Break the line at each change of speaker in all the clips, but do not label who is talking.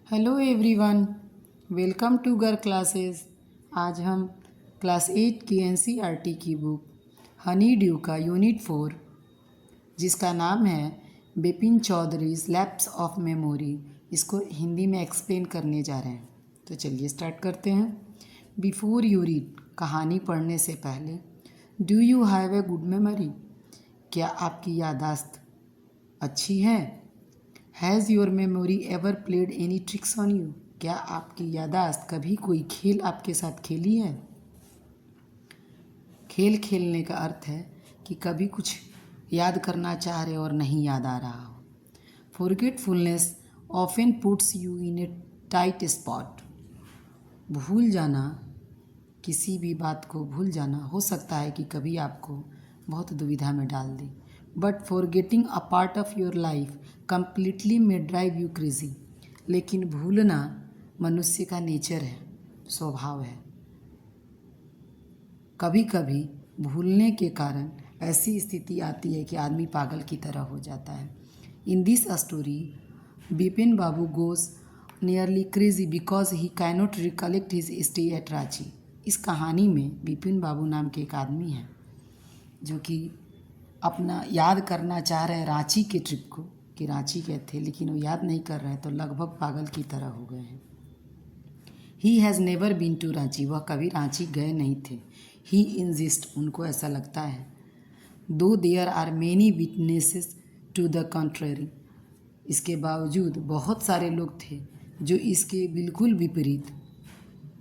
Hello everyone, welcome to गर classes. आज हम क्लास 8 की एनसीईआरटी की बुक हनी ड्यू का यूनिट 4 जिसका नाम है Bipin Chaudhari's lapse of memory, इसको हिंदी में एक्सप्लेन करने जा रहे हैं। तो चलिए स्टार्ट करते हैं। बिफोर यू रीड, कहानी पढ़ने से पहले, do you have a good memory? क्या आपकी याददाश्त अच्छी है? Has your memory ever played any tricks on you? क्या आपकी याददाश्त कभी कोई खेल आपके साथ खेली है? खेल खेलने का अर्थ है कि कभी कुछ याद करना चाह रहे और नहीं याद आ रहा हो। Forgetfulness often puts you in A tight spot. भूल जाना, किसी भी बात को भूल जाना हो सकता है कि कभी आपको बहुत दुविधा में डाल दे। But forgetting a part of your life completely may drive you crazy. लेकिन भूलना मनुष्य का नेचर है, स्वभाव है। कभी कभी भूलने के कारण ऐसी स्थिति आती है कि आदमी पागल की तरह हो जाता है। In this story Bipin Babu goes nearly crazy because he cannot recollect his stay at Ranchi. इस कहानी में बिपिन बाबू नाम के एक आदमी हैं जो कि अपना याद करना चाह रहे हैं रांची के ट्रिप को, कि रांची गए थे लेकिन वो याद नहीं कर रहे, तो लगभग पागल की तरह हो गए हैं। He has never been to Ranchi, वह कभी रांची गए नहीं थे। ही इंजिस्ट, उनको ऐसा लगता है। Though there are many witnesses to the contrary, इसके बावजूद बहुत सारे लोग थे जो इसके बिल्कुल विपरीत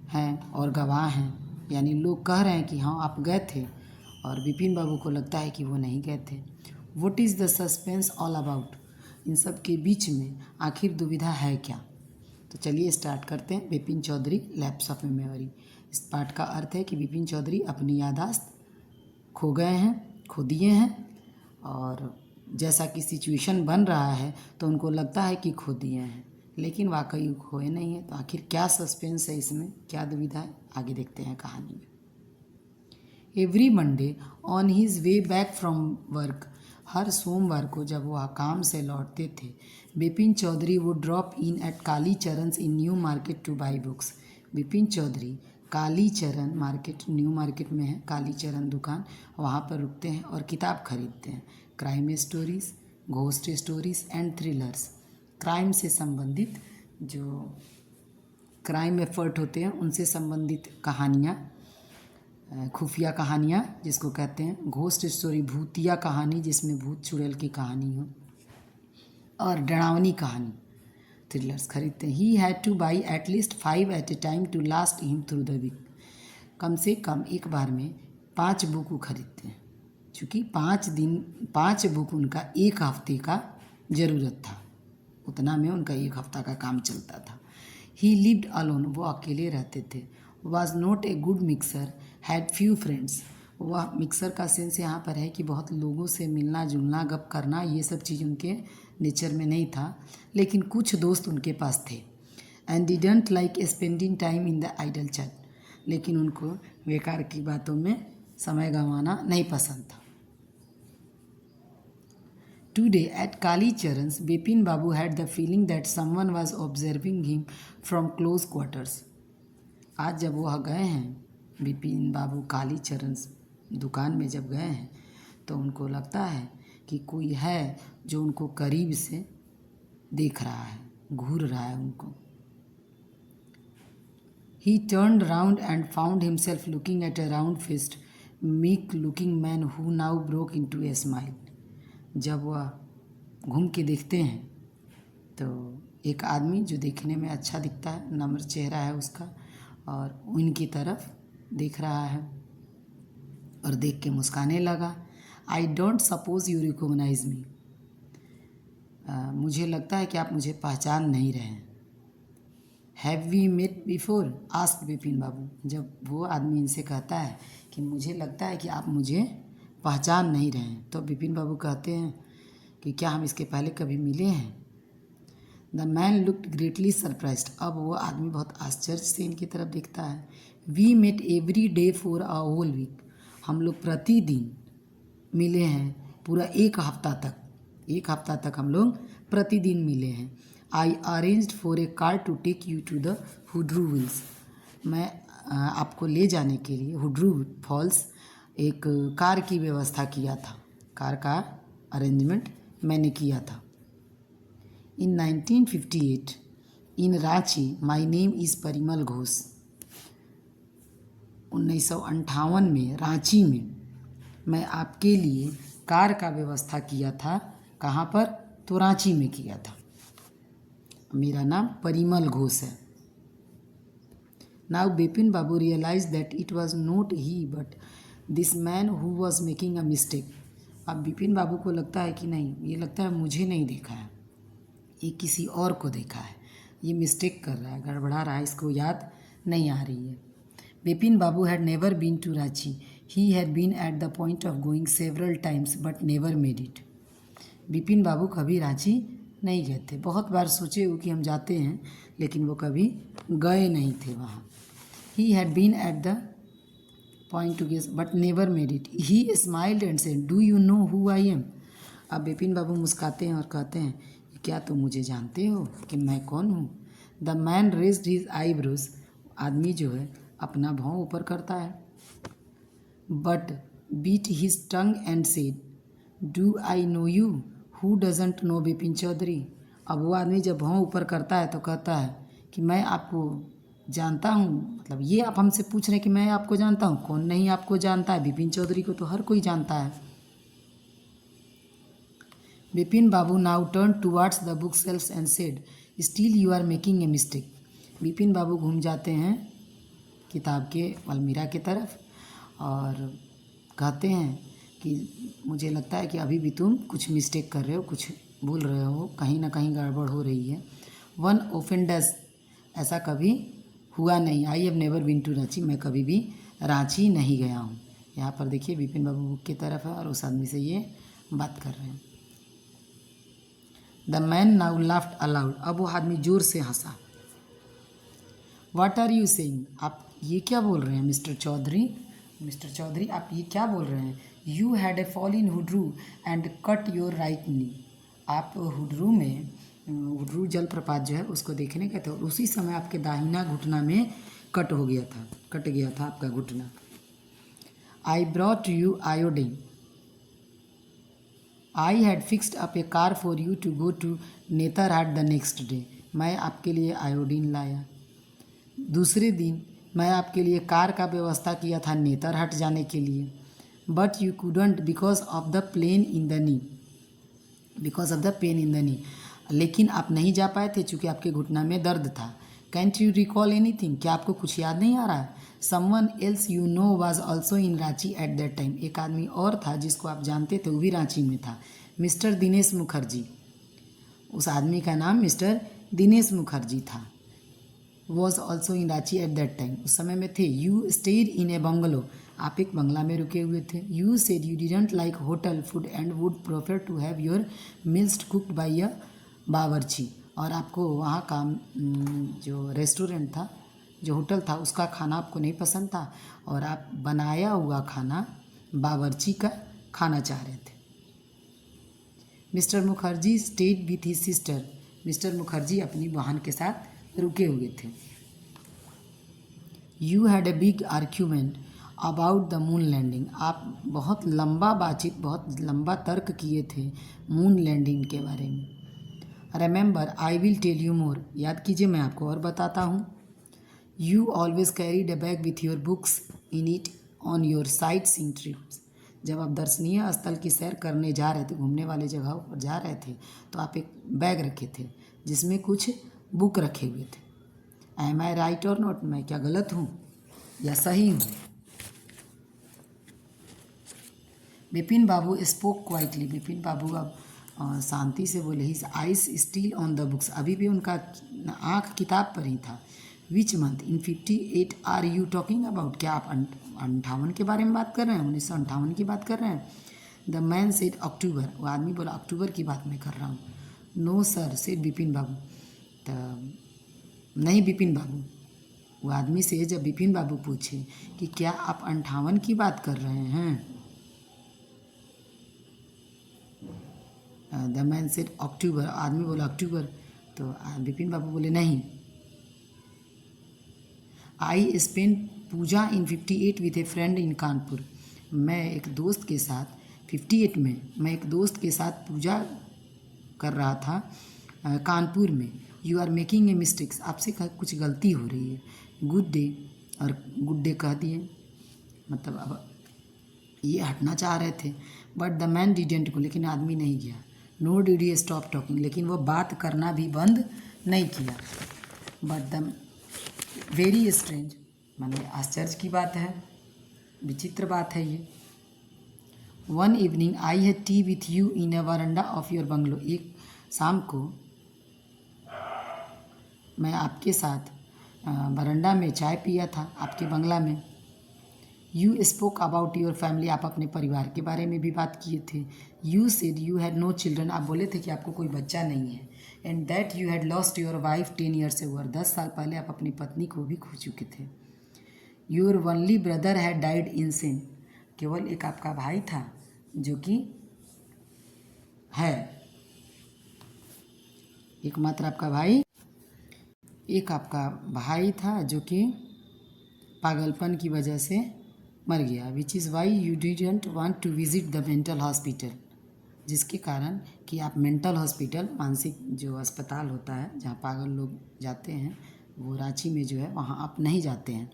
हैं और गवाह हैं। यानी लोग कह रहे हैं कि हाँ आप गए थे, और बिपिन बाबू को लगता है कि वो नहीं गए थे। What is the suspense all about? इन सब के बीच में आखिर दुविधा है क्या? तो चलिए स्टार्ट करते हैं। Bipin Chaudhari lapse of memory. इस पाठ का अर्थ है कि बिपिन चौधरी अपनी याददाश्त खो गए हैं, खो दिए हैं, और जैसा कि सिचुएशन बन रहा है तो उनको लगता है कि खो दिए हैं, लेकिन वाकई खोए नहीं है। तो आखिर क्या सस्पेंस है इसमें, क्या दुविधा है, आगे देखते हैं कहानी में। Every Monday on his way back from work, हर सोमवार को जब वह काम से लौटते थे, बिपिन चौधरी वो drop in at Kali Charan in New Market to buy books. Bipin Chaudhary Kali Charan market, new market में है काली चरण दुकान, वहाँ पर रुकते हैं और किताब खरीदते हैं। Crime stories, ghost stories and thrillers, crime से संबंधित जो क्राइम एफर्ट होते हैं उनसे संबंधित कहानियाँ, खुफिया कहानियाँ जिसको कहते हैं, घोस्ट स्टोरी भूतिया कहानी जिसमें भूत चुड़ैल की कहानी हो, और डरावनी कहानी थ्रिलर्स खरीदते हैं। He had to buy at least 5 at a time to last him through the week, कम से कम एक बार में 5 बुक वो खरीदते हैं, चूँकि 5 बुक उनका एक हफ्ते का ज़रूरत था, उतना में उनका एक हफ्ता का काम चलता था। ही लिव्ड अलोन, वो अकेले रहते थे। Was not a good mixer, had few friends, वह मिक्सर का सेंस यहाँ पर है कि बहुत लोगों से मिलना जुलना, गप करना, ये सब चीज़ उनके नेचर में नहीं था, लेकिन कुछ दोस्त उनके पास थे। And didn't like spending time in the idle chat, लेकिन उनको बेकार की बातों में समय गंवाना नहीं पसंद था। Today at Kali Charan's, Bipin Babu had the feeling that someone was observing him from close quarters. आज जब वह गए हैं, बिपिन बाबू काली चरण दुकान में जब गए हैं, तो उनको लगता है कि कोई है जो उनको करीब से देख रहा है, घूर रहा है उनको। He turned round and found himself looking at a round-faced, meek-looking man who now broke into a smile. जब वह घूम के देखते हैं तो एक आदमी जो देखने में अच्छा दिखता है, नम्र चेहरा है उसका, और उनकी तरफ देख रहा है और देख के मुस्काने लगा। I don't suppose you recognise me, मुझे लगता है कि आप मुझे पहचान नहीं रहे हैं। Have we met before, asked Bipin Babu. जब वो आदमी इनसे कहता है कि मुझे लगता है कि आप मुझे पहचान नहीं रहे हैं, तो बिपिन बाबू कहते हैं कि क्या हम इसके पहले कभी मिले हैं? The man looked greatly surprised, अब वो आदमी बहुत आश्चर्य से इनकी तरफ देखता है। We met every day for a whole week, हम लोग प्रतिदिन मिले हैं पूरा एक हफ्ता तक हम लोग प्रतिदिन मिले हैं। I arranged for a car to take you to the Hundru falls. मैं आपको ले जाने के लिए हुड्रू फॉल्स एक कार की व्यवस्था किया था, कार का अरेंजमेंट मैंने किया था। In 1958 in Ranchi my name is Parimal Ghosh. 1958 में रांची में मैं आपके लिए कार का व्यवस्था किया था। कहाँ पर? तो रांची में किया था। मेरा नाम परिमल घोष है। Now Bipin Babu realise that it was not he but this man who was making a mistake. अब बिपिन बाबू को लगता है कि नहीं, ये लगता है मुझे नहीं देखा है, ये किसी और को देखा है, ये मिस्टेक कर रहा है, गड़बड़ा रहा है, इसको याद नहीं आ रही है। Bipin Babu had never been to Ranchi. He had been at the point of going several times but never made it. Bipin Babu कभी रांची नहीं गए थे, बहुत बार सोचे हो कि हम जाते हैं, लेकिन वो कभी गए नहीं थे वहाँ। He had been at the point to guess but never made it. He smiled and said, do you know who I am. अब बिपिन बाबू मुस्काते हैं और कहते हैं, क्या तुम मुझे जानते हो कि मैं कौन हूँ? The man raised his eyebrows. आदमी जो है अपना भौं ऊपर करता है। But bit his tongue and said, do I know you? Who doesn't know Bipin Chaudhari. अब वो आदमी जब भौं ऊपर करता है तो कहता है कि मैं आपको जानता हूँ। मतलब ये आप हमसे पूछ रहे हैं कि मैं आपको जानता हूँ? कौन नहीं आपको जानता है? बिपिन चौधरी को तो हर कोई जानता है। Bipin Babu now turned towards the bookseller and said, still you are making a mistake. Bipin Babu घूम जाते हैं किताब के अलमीरा की तरफ और कहते हैं कि मुझे लगता है कि अभी भी तुम कुछ मिस्टेक कर रहे हो, कुछ भूल रहे हो, कहीं ना कहीं गड़बड़ हो रही है। वन ओफेंडस, ऐसा कभी हुआ नहीं। I have never been to Ranchi, मैं कभी भी रांची नहीं गया हूँ। यहाँ पर देखिए बिपिन बाबू बुक की तरफ है और उस आदमी से ये बात कर रहे हैं। The man now laughed allowed. अब वो आदमी जोर से हंसा। वाट आर यू सेइंग, आप ये क्या बोल रहे हैं मिस्टर चौधरी? मिस्टर चौधरी आप ये क्या बोल रहे हैं? You had a fall in Hundru and cut your right knee. आप हुड्रू में, हुड्रू जलप्रपात जो है उसको देखने गए थे और उसी समय आपके दाहिना घुटना में कट गया था आपका घुटना। I brought you iodine. I had fixed up a car for you to go to Netarhat the next day. मैं आपके लिए आयोडीन लाया। दूसरे दिन मैं आपके लिए कार का व्यवस्था किया था नेतरहाट जाने के लिए। But you couldn't because of the pain in the knee. Because of the pain in the knee, लेकिन आप नहीं जा पाए थे चूँकि आपके घुटना में दर्द था। कैंट यू रिकॉल एनीथिंग, क्या आपको कुछ याद नहीं आ रहा है? Someone else you know was also in Ranchi at that time. एक आदमी और था जिसको आप जानते थे, वो भी रांची में था। मिस्टर दिनेश मुखर्जी, उस आदमी का नाम मिस्टर दिनेश मुखर्जी था। Was also in Ranchi at that time, उस समय में थे। You stayed in a bungalow, आप एक बंगला में रुके हुए थे। You said you didn't like hotel food and would prefer to have your meals cooked by a bawarchi. और आपको वहाँ का जो रेस्टोरेंट था, जो होटल था, उसका खाना आपको नहीं पसंद था और आप बनाया हुआ खाना, बावर्ची का खाना चाह रहे थे। Mister Mukherjee stayed with his sister, mister Mukherjee अपनी बहन के साथ रुके हुए थे। You had a big argument about the moon landing, आप बहुत लंबा बातचीत, बहुत लंबा तर्क किए थे मून लैंडिंग के बारे में। Remember I will tell you more, याद कीजिए मैं आपको और बताता हूँ। You always carried a bag with your books in it on your sightseeing trips. जब आप दर्शनीय स्थल की सैर करने जा रहे थे, घूमने वाले जगहों पर जा रहे थे, तो आप एक बैग रखे थे जिसमें कुछ बुक रखे हुए थे। Am I right or not, मैं क्या गलत हूँ या सही हूँ? बिपिन बाबू स्पोक क्वाइटली, बिपिन बाबू अब शांति से बोले। His eyes still on the books, अभी भी उनका आँख किताब पर ही था। Which month in 58 are you talking about, क्या आप 58 के बारे में बात कर रहे हैं? 1958 की बात कर रहे हैं? द मैन सेड अक्टूबर, वो आदमी बोला अक्टूबर की बात मैं कर रहा हूँ। नो सर सेड बिपिन बाबू, तो नहीं बिपिन बाबू, वो आदमी से जब बिपिन बाबू पूछे कि क्या आप 58 की बात कर रहे हैं? द मैन सेड अक्टूबर, आदमी बोला अक्टूबर। तो बिपिन बाबू बोले नहीं। I spend Puja in 58 with a friend in Kanpur. मैं एक दोस्त के साथ 58 में मैं एक दोस्त के साथ पूजा कर रहा था कानपुर में। You are making a mistakes, आपसे कुछ गलती हो रही है। गुड डे, और गुड डे कह दिए, मतलब अब ये हटना चाह रहे थे। But the man didn't go, लेकिन आदमी नहीं गया। No did he stop talking, लेकिन वो बात करना भी बंद नहीं किया। बट द वेरी स्ट्रेंज, माने आश्चर्य की बात है, विचित्र बात है ये। One evening I had T with you in a veranda of your bungalow. एक शाम को मैं आपके साथ वरांडा में चाय पिया था, आपके बंगला में। You spoke about your family, आप अपने परिवार के बारे में भी बात किए थे। You said you had no children, आप बोले थे कि आपको कोई बच्चा नहीं है। And that you had lost your wife 10 years से ओवर, 10 साल पहले आप अपनी पत्नी को भी खो चुके थे। Your only brother had died in sin, केवल एक आपका भाई था जो कि है, एकमात्र आपका भाई, एक आपका भाई था जो कि पागलपन की वजह से मर गया। Which is why you didn't want to visit the mental hospital, जिसके कारण कि आप मेंटल हॉस्पिटल, मानसिक जो अस्पताल होता है जहाँ पागल लोग जाते हैं, वो रांची में जो है वहाँ आप नहीं जाते हैं।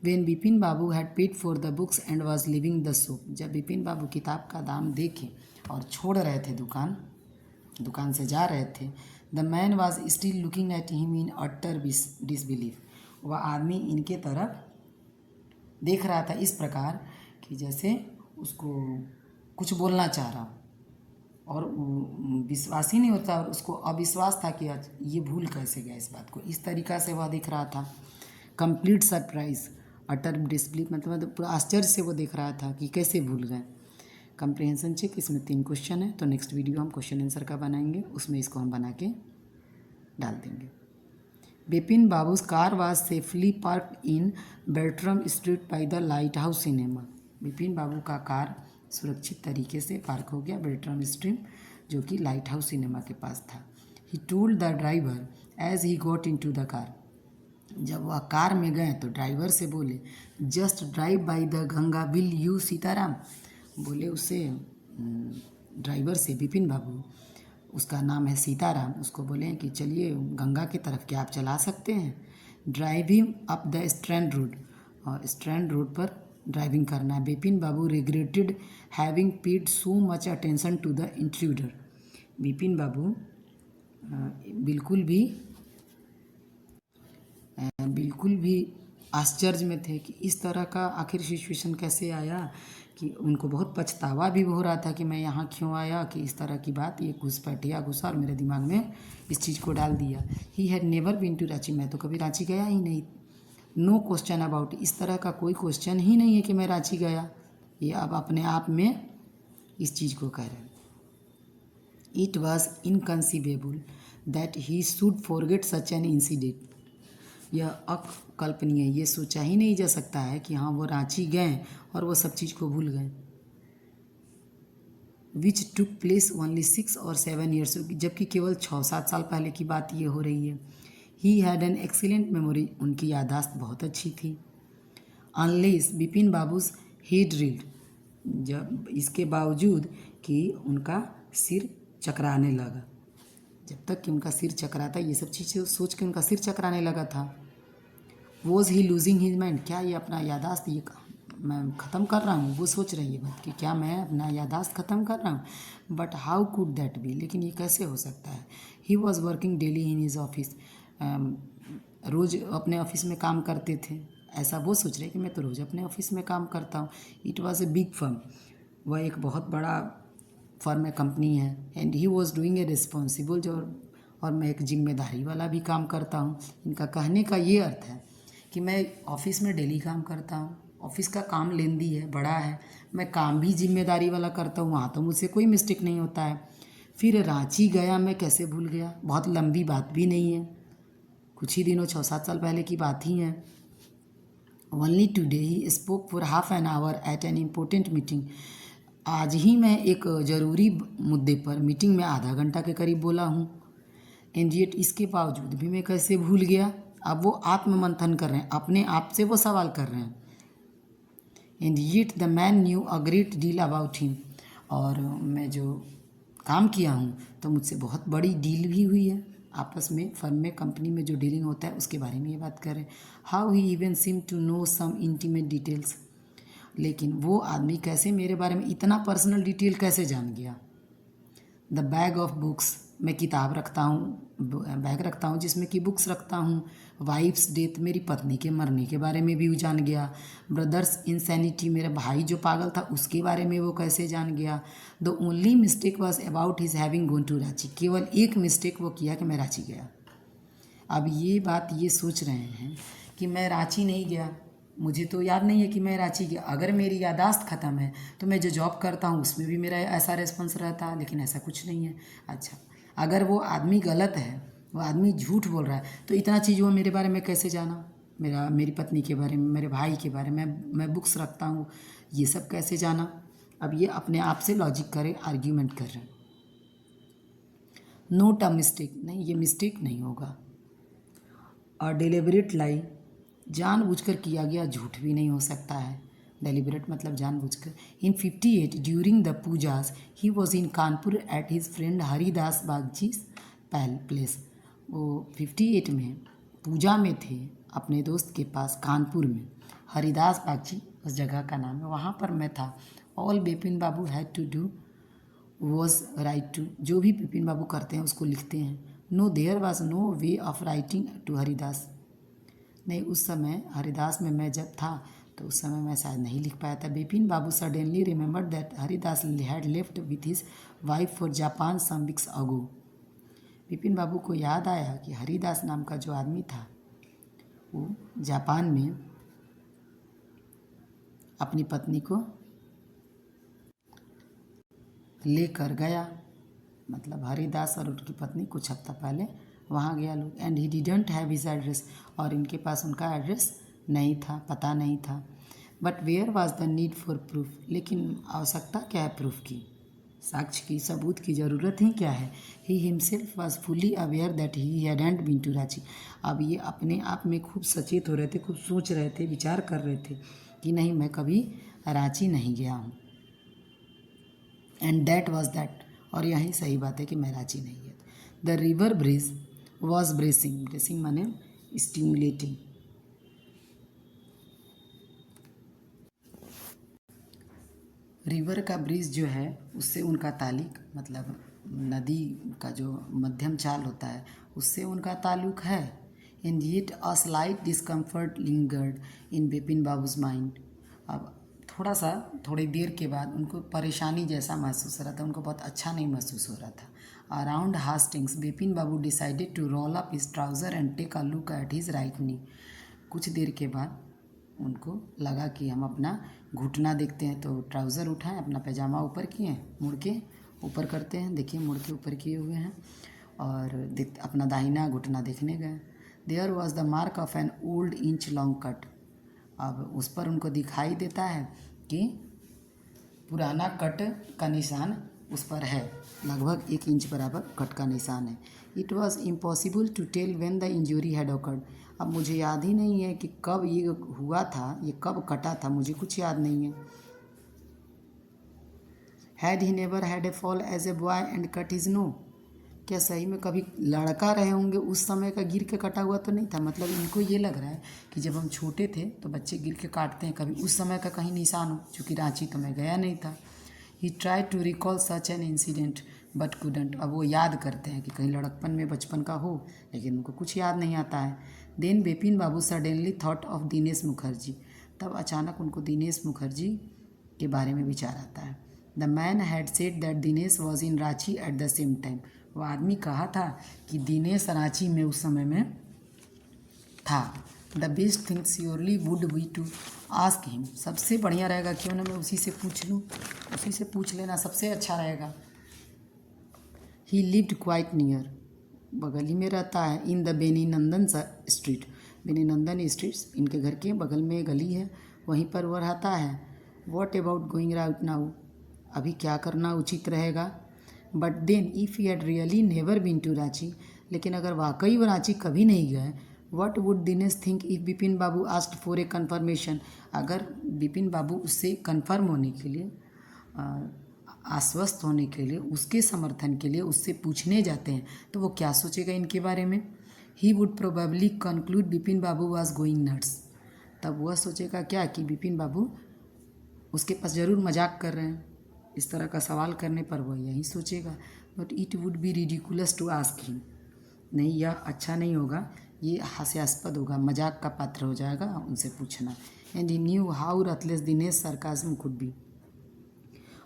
When Bipin Babu had paid for the books and was living the shop, जब बिपिन बाबू किताब का दाम देखे और छोड़ रहे थे दुकान से जा रहे थे, the man was still looking at him in utter disbelief, वह आदमी इनके तरफ देख रहा था इस प्रकार कि जैसे उसको कुछ बोलना चाह रहा हो, और विश्वास ही नहीं होता, और उसको अविश्वास था कि ये भूल कैसे गया इस बात को, इस तरीक़ा से वह देख रहा था। कंप्लीट सरप्राइज, अटर डिसबिलीफ मतलब पूरा आश्चर्य से वो देख रहा था कि कैसे भूल गए। कंप्रिहेंशन चेक, इसमें 3 क्वेश्चन है, तो नेक्स्ट वीडियो हम क्वेश्चन आंसर का बनाएंगे, उसमें इसको हम बना के डाल देंगे। बिपिन बाबू's car was safely parked in Bertram Street by the Lighthouse Cinema, Bipin Babu का कार सुरक्षित तरीके से पार्क हो गया बेल्ट्रम स्ट्रीट, जो कि लाइट हाउस सिनेमा के पास था। He told the driver as he got into the car, जब वह कार में गए तो ड्राइवर से बोले, just drive by the Ganga will you Sitaram, बोले उसे ड्राइवर से, बिपिन बाबू, उसका नाम है सीताराम, उसको बोले कि चलिए गंगा की तरफ क्या आप चला सकते हैं। Driving up the Strand road, और स्ट्रैंड रोड पर ड्राइविंग करना। Bipin Babu regretted having paid so much attention to the intruder, Bipin Babu बिल्कुल भी आश्चर्य में थे कि इस तरह का आखिर सिचुएशन कैसे आया, कि उनको बहुत पछतावा भी हो रहा था कि मैं यहाँ क्यों आया, कि इस तरह की बात, ये घुसपैठिया घुसा और मेरे दिमाग में इस चीज़ को डाल दिया। He had never been to Ranchi, मैं तो कभी रांची गया ही नहीं। नो क्वेश्चन अबाउट, इस तरह का कोई क्वेश्चन ही नहीं है कि मैं रांची गया, ये अब अपने आप में इस चीज़ को कह रहे हैं। It was inconceivable that he should forget such an incident, यह अकल्पनीय, ये सोचा ही नहीं जा सकता है कि हाँ वो रांची गए और वो सब चीज़ को भूल गए। विच टुक प्लेस ओनली 6 और 7 ईयर्स, जबकि केवल 6-7 साल पहले की बात ये हो रही है। He had an excellent memory, उनकी याददाश्त बहुत अच्छी थी। Unless Bipin babus head reeled, जब इसके बावजूद कि उनका सिर चकराने लगा, जब तक कि उनका सिर चकराता, ये सब चीज़ें सोच के उनका सिर चकराने लगा था। Was he losing his mind, क्या ये अपना याददाश्त ये मैं ख़त्म कर रहा हूँ, वो सोच रही है बात कि क्या मैं अपना याददाश्त ख़त्म कर रहा हूँ। But how could that be, लेकिन ये कैसे हो सकता है। He was working daily in his office, रोज़ अपने ऑफिस में काम करते थे, ऐसा वो सोच रहे कि मैं तो रोज़ अपने ऑफिस में काम करता हूँ। It was a big firm, वह एक बहुत बड़ा फर्म है, कंपनी है। And he was doing a responsible, जो और मैं एक जिम्मेदारी वाला भी काम करता हूँ। इनका कहने का ये अर्थ है कि मैं ऑफिस में डेली काम करता हूँ, ऑफिस का काम लेंदी है, बड़ा है, मैं काम भी जिम्मेदारी वाला करता हूँ, वहाँ तो मुझसे कोई मिस्टेक नहीं होता है। फिर रांची गया, मैं कैसे भूल गया, बहुत लंबी बात भी नहीं है, कुछ ही दिनों 6-7 साल पहले की बात ही है। Only today he spoke for half an hour at an important meeting, आज ही मैं एक ज़रूरी मुद्दे पर मीटिंग में आधा घंटा के करीब बोला हूँ। एंड येट इसके बावजूद भी मैं कैसे भूल गया। अब वो आत्ममंथन कर रहे हैं, अपने आप से वो सवाल कर रहे हैं। And yet the man new a great deal about him, और मैं जो काम किया हूँ तो मुझसे बहुत बड़ी डील भी हुई है। आपस में फर्म में कंपनी में जो डीलिंग होता है उसके बारे में ये बात कर रहे हैं। How he even seem to know some intimate details, लेकिन वो आदमी कैसे मेरे बारे में इतना पर्सनल डिटेल कैसे जान गया। द बैग ऑफ बुक्स, मैं किताब रखता हूँ, बैग रखता हूँ जिसमें कि बुक्स रखता हूँ। वाइफ्स डेथ, मेरी पत्नी के मरने के बारे में भी वो जान गया। ब्रदर्स इंसैनिटी, मेरा भाई जो पागल था उसके बारे में वो कैसे जान गया। The only mistake was about his having gone to Ranchi, केवल एक मिस्टेक वो किया कि मैं रांची गया। अब ये बात ये सोच रहे हैं कि मैं रांची नहीं गया, मुझे तो याद नहीं है कि मैं रांची गया। अगर मेरी यादाश्त ख़त्म है तो मैं जो जॉब करता हूँ उसमें भी मेरा ऐसा रेस्पॉन्स रहता है, लेकिन ऐसा कुछ नहीं है। अच्छा, अगर वो आदमी गलत है, वो आदमी झूठ बोल रहा है, तो इतना चीज़ वो मेरे बारे में कैसे जाना, मेरी पत्नी के बारे में, मेरे भाई के बारे में, मैं बुक्स रखता हूँ, ये सब कैसे जाना। अब ये अपने आप से लॉजिक करे, आर्ग्यूमेंट कर रहे हैं। नोट अ मिस्टेक, नहीं ये मिस्टेक नहीं होगा। और डेलिबरेट लाई, जानबूझकर किया गया झूठ भी नहीं हो सकता है। डेलिबरेट मतलब जानबूझकर। In 58 during the pujas he was in Kanpur at his friend Haridas Bagchi place. वो 58 में पूजा में थे अपने दोस्त के पास कानपुर में, हरिदास बागजी उस जगह का नाम है, वहाँ पर मैं था। All Bipin Babu had to do was write to, जो भी बिपिन बाबू करते हैं उसको लिखते हैं। No there was no way of writing to Haridas, नहीं उस समय हरिदास में मैं जब था तो उस समय मैं शायद नहीं लिख पाया था। Bipin Babu suddenly remembered that Haridas had left with his wife for Japan some weeks ago. Bipin Babu को याद आया कि हरिदास नाम का जो आदमी था वो जापान में अपनी पत्नी को लेकर गया, मतलब हरिदास और उनकी पत्नी कुछ हफ्ता पहले वहाँ गया लोग। And he didn't have his address, और इनके पास उनका एड्रेस नहीं था, पता नहीं था। But where was the need for proof, लेकिन आवश्यकता क्या है प्रूफ की, साक्ष्य की, सबूत की ज़रूरत ही क्या है। He himself was fully aware that he hadn't been to Ranchi. अब ये अपने आप में खूब सचेत हो रहे थे, खूब सोच रहे थे, विचार कर रहे थे कि नहीं मैं कभी रांची नहीं गया हूँ। एंड दैट वॉज दैट, और यही सही बात है कि मैं रांची नहीं गया। The river bridge was bracing, bracing माने स्टिमुलेटिंग। रिवर का ब्रिज जो है उससे उनका ताल्लुक, मतलब नदी का जो मध्यम चाल होता है उससे उनका ताल्लुक है। And yet a slight discomfort lingered in Bipin babus mind. अब थोड़ी देर के बाद उनको परेशानी जैसा महसूस हो रहा था, उनको बहुत अच्छा नहीं महसूस हो रहा था। Around Hastings Bipin Babu decided to roll up his trouser and take a look at his right knee. कुछ देर के बाद उनको लगा कि हम अपना घुटना देखते हैं, तो ट्राउज़र उठाएं, अपना पैजामा ऊपर किए, मुड़ के ऊपर करते हैं, देखिए मुड़ के ऊपर किए हुए हैं, और अपना दाहिना घुटना देखने गए। There was the mark of an old inch long cut. अब उस पर उनको दिखाई देता है कि पुराना कट का निशान उस पर है, लगभग 1 इंच बराबर कट का निशान है। It was impossible to tell when the injury had occurred. अब मुझे याद ही नहीं है कि कब ये हुआ था, ये कब कटा था, मुझे कुछ याद नहीं है। Had he never had a fall as a boy and cut his knee, क्या सही में कभी लड़का रहे होंगे उस समय का गिर के कटा हुआ तो नहीं था। मतलब इनको ये लग रहा है कि जब हम छोटे थे तो बच्चे गिर के काटते हैं, कभी उस समय का कहीं निशान हो, चूँकि रांची तो मैं गया नहीं था। He try to recall such an incident but couldn't. अब वो याद करते हैं कि कहीं लड़कपन में बचपन का हो, लेकिन उनको कुछ याद नहीं आता है। Then Bipin Babu suddenly thought of Dinesh Mukherjee. तब अचानक उनको दिनेश मुखर्जी के बारे में विचार आता है। The man had said that Dinesh was in Ranchi eight the same time. वो आदमी कहा था कि दिनेश रांची में उस समय में था। The best thing surely would be to ask him. सबसे बढ़िया रहेगा क्यों ना मैं उसी से पूछ लूँ, उसी से पूछ लेना सबसे अच्छा रहेगा। ही लिव्ड क्वाइट नियर, बगल ही में रहता है। इन द बेनीनंदन स्ट्रीट, बेनीनंदन स्ट्रीट इनके घर के बगल में गली है, वहीं पर वो रहता है। What about going round now, अभी क्या करना उचित रहेगा। But then if he had really never been to Ranchi, लेकिन अगर वाकई वो रांची कभी नहीं गए, what would Dinesh think if Bipin Babu asked for a confirmation, अगर बिपिन बाबू उससे कन्फर्म होने के लिए, आश्वस्त होने के लिए, उसके समर्थन के लिए उससे पूछने जाते हैं, तो वो क्या सोचेगा इनके बारे में? He would probably conclude Bipin Babu was going nuts, तब वह सोचेगा क्या कि बिपिन बाबू उसके पास ज़रूर मजाक कर रहे हैं। इस तरह का सवाल करने पर वह यही सोचेगा। But it would be ridiculous to ask him, नहीं यह अच्छा नहीं होगा, ये हास्यास्पद होगा, मजाक का पात्र हो जाएगा उनसे पूछना। And he knew how ruthless Dinesh sarcasm could be,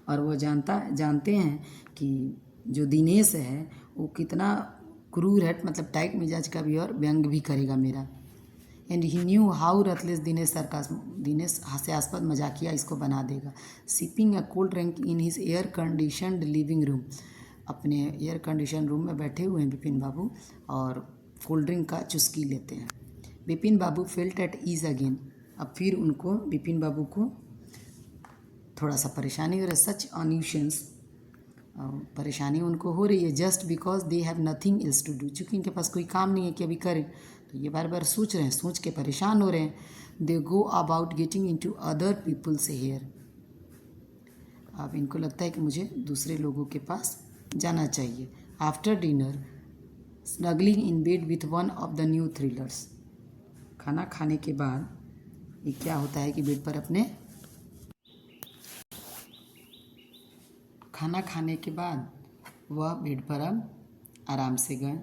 और वो जानते हैं कि जो दिनेश है वो कितना क्रूर है, मतलब टाइट मिजाज का भी और व्यंग भी करेगा मेरा। And he knew how ruthless Dinesh sarcasm, Dinesh हास्यास्पद मजाकिया इसको बना देगा। Sipping a cold drink in his air conditioned living room, अपने एयर कंडीशन रूम में बैठे हुए हैं बिपिन बाबू और कोल्ड ड्रिंक का चुस्की लेते हैं। Bipin Babu felt at ease again, अब फिर उनको बिपिन बाबू को थोड़ा सा परेशानी हो रही है। सच अनयूशंस, परेशानी उनको हो रही है just because they have nothing else to do, चूँकि इनके पास कोई काम नहीं है कि अभी करें, तो ये बार बार सोच रहे हैं, सोच के परेशान हो रहे हैं। They go about getting in to other people's hair, अब इनको लगता है कि मुझे दूसरे लोगों के पास जाना चाहिए। After dinner snuggling in bed with one of the new thrillers, खाना खाने के बाद ये क्या होता है कि बेड पर अपने खाना खाने के बाद वह बेड पर अब आराम से गए,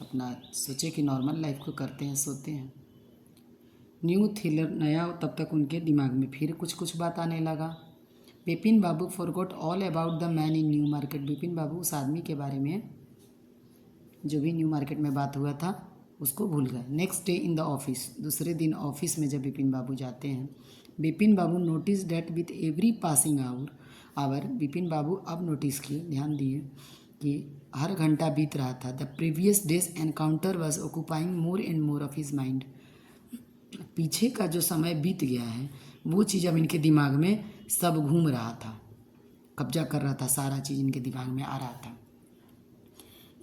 अपना सोचे कि नॉर्मल लाइफ को करते हैं, सोते हैं। न्यू थ्रिलर नया हो तब तक उनके दिमाग में फिर कुछ कुछ बात आने लगा। Bipin Babu forgot all about the man in New Market, Bipin Babu उस आदमी के बारे में जो भी न्यू मार्केट में बात हुआ था उसको भूल गए। Next day in the office, दूसरे दिन ऑफिस में जब बिपिन बाबू जाते हैं, Bipin Babu notice that with every passing hour, Bipin Babu अब नोटिस किए, ध्यान दिए कि हर घंटा बीत रहा था। The previous days encounter was occupying more and more of his mind, पीछे का जो समय बीत गया है वो चीज़ अब इनके दिमाग में सब घूम रहा था, कब्जा कर रहा था, सारा चीज़ इनके दिमाग में आ रहा था।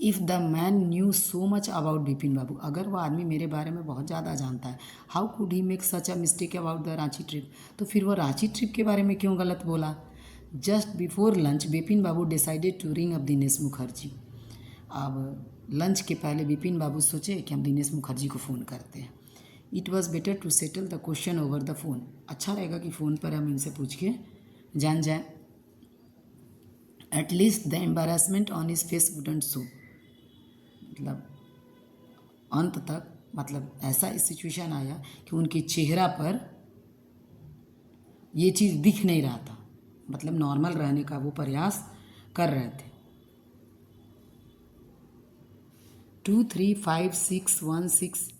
If the man knew so much about Bipin Babu, अगर वह आदमी मेरे बारे में बहुत ज़्यादा जानता है, how could he make such a mistake about the Ranchi trip, तो फिर वो रांची ट्रिप के बारे में क्यों गलत बोला। Just before lunch Bipin Babu decided to ring up Dinesh Mukherjee, अब लंच के पहले बिपिन बाबू सोचे कि हम दिनेश मुखर्जी को फ़ोन करते हैं। It was better to settle the question over the phone, अच्छा रहेगा कि फ़ोन पर हम इनसे पूछ के जान जाए। At least the embarrassment on his face wouldn't show, मतलब अंत तक, मतलब ऐसा इस सिचुएशन आया कि उनके चेहरा पर ये चीज़ दिख नहीं रहा था, मतलब नॉर्मल रहने का वो प्रयास कर रहे थे। 235616,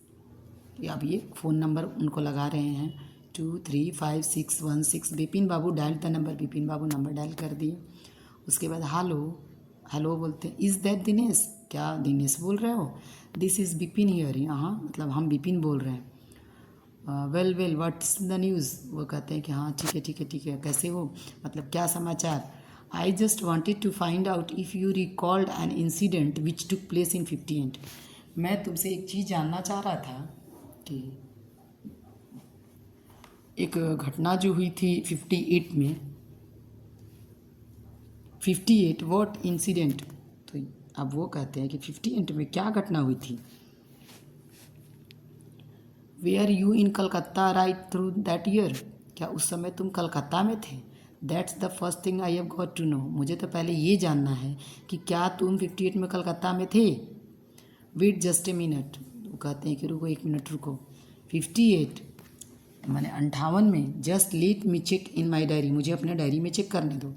अब ये फ़ोन नंबर उनको लगा रहे हैं, 235616, Bipin Babu dial the number, Bipin Babu number dial कर दिए। उसके बाद हेलो हेलो बोलते हैं। इज़ दैट दिनेश, क्या दिनेश बोल रहे हो। दिस इज़ बिपिन हियर, हाँ मतलब हम बिपिन बोल रहे हैं। Well well what's the news, वो कहते हैं कि हाँ ठीक है ठीक है ठीक है, कैसे हो, मतलब क्या समाचार। I just wanted to find out if you recalled an incident which took place in 58, मैं तुमसे एक चीज़ जानना चाह रहा था कि एक घटना जो हुई थी 58 में, 58 व्हाट इंसिडेंट, तो अब वो कहते हैं कि 58 में क्या घटना हुई थी। Were you in Calcutta right through that year, क्या उस समय तुम कलकत्ता में थे। That's the first thing I have got to know, मुझे तो पहले ये जानना है कि क्या तुम 58 में कलकत्ता में थे। वेट जस्ट ए मिनट, वो कहते हैं कि रुको एक मिनट रुको। 58 मैंने 58 में, just let me check in my diary, मुझे अपने डायरी में चेक करने दो।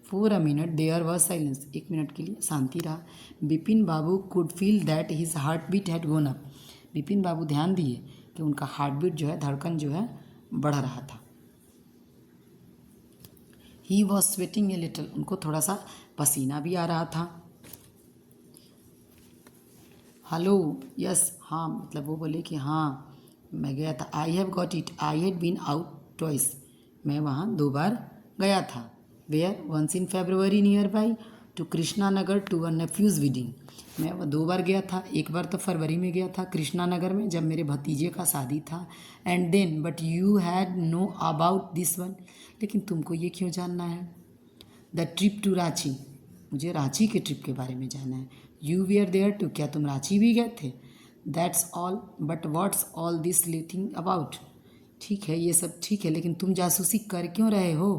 For a minute there was silence, एक मिनट के लिए शांति रहा। Bipin Babu could feel that his heart beat had gone up, Bipin Babu ध्यान दिए कि उनका हार्ट बीट जो है, धड़कन जो है बढ़ रहा था। He was sweating a little, उनको थोड़ा सा पसीना भी आ रहा था। हेलो यस, हाँ मतलब वो बोले कि हाँ मैं गया था। I have got it, I had been out twice, मैं वहाँ 2 बार गया था। Where, once in February near by, to Krishnanagar to a nephew's wedding. मैं वो 2 बार गया था, एक बार तो फरवरी में गया था कृष्णा नगर में जब मेरे भतीजे का शादी था। And then but you had no about this one, लेकिन तुमको ये क्यों जानना है। द ट्रिप टू रांची, मुझे रांची के ट्रिप के बारे में जानना है। यू वेयर देयर टू, क्या तुम रांची भी गए थे। That's all, but what's all this lighting about. ठीक है, ये सब ठीक है, लेकिन तुम जासूसी कर क्यों रहे हो।